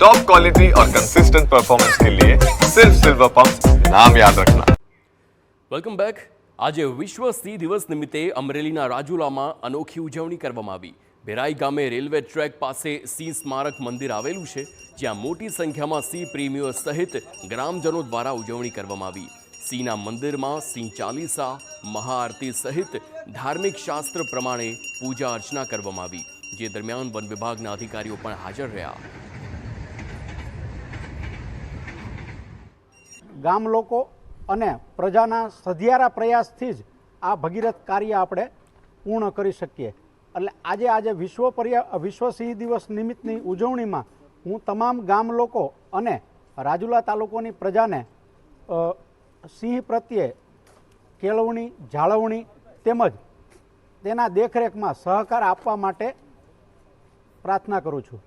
Top quality और consistent performance के लिए सिर्फ सिल्वर पंप नाम याद रखना। Welcome back. આજે વિશ્વ સિંહ દિવસ નિમિત્તે અમરેલીના રાજુલામાં અનોખી ઉજવણી કરવામાં આવી। ભેરાઈ ગામે રેલવે ટ્રેક પાસે સિંહ સ્મારક મંદિર આવેલું છે, જ્યાં મોટી સંખ્યામાં સિંહ પ્રેમીઓ સહિત ગ્રામજનો દ્વારા ઉજવણી કરવામાં આવી। સિંહના મંદિરમાં સિંહ ચાલીસા, મહાઆરતી સહિત ધાર્મિક શાસ્ત્ર પ્રમાણે પૂજા અર્ચના કરવામાં આવી, જે દરમિયાન વન વિભાગના અધિકારીઓ પણ હાજર રહ્યા। ગામ લોકો અને પ્રજાના સધિયારા પ્રયાસથી જ આ ભગીરથ કાર્ય આપણે પૂર્ણ કરી શકીએ। એટલે આજે વિશ્વ સિંહ દિવસ નિમિત્તની ઉજવણીમાં હું તમામ ગામ લોકો અને રાજુલા તાલુકાની પ્રજાને સિંહ પ્રત્યે કેળવણી, જાળવણી તેમજ તેના દેખરેખમાં સહકાર આપવા માટે પ્રાર્થના કરું છું।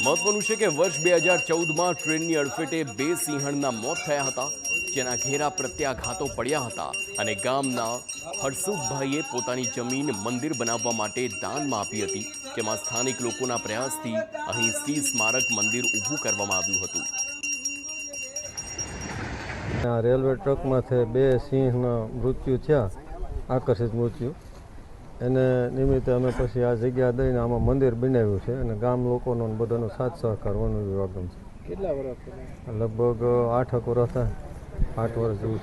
મહત્વનું છે કે વર્ષ 2014માં ટ્રેનની અડફેટે 2 સિંહણના મોત થયા હતા, જેના ઘેરા પ્રત્યાઘાતો પડ્યા હતા અને ગામના હરસુખભાઈએ પોતાની જમીન મંદિર બનાવવા માટે દાનમાં આપી હતી, જેમાં સ્થાનિક લોકોના પ્રયાસથી અહીં સિંહ સ્મારક મંદિર ઊભું કરવામાં આવ્યું હતું। રેલવે ટ્રકમાંથી 2 સિંહના મૃત્યુ થયા, આકસ્મિક મૃત્યુ। એને નિમિત્તે અમે પછી આ જગ્યા દઈને આમાં મંદિર બનાવ્યું છે અને ગામ લોકોનો બધાનો સાથ સહકાર વન વિભાગનો છે। કેટલા વર્ષ? લગભગ 8 વર્ષ થાય, 8 વર્ષ જેવું।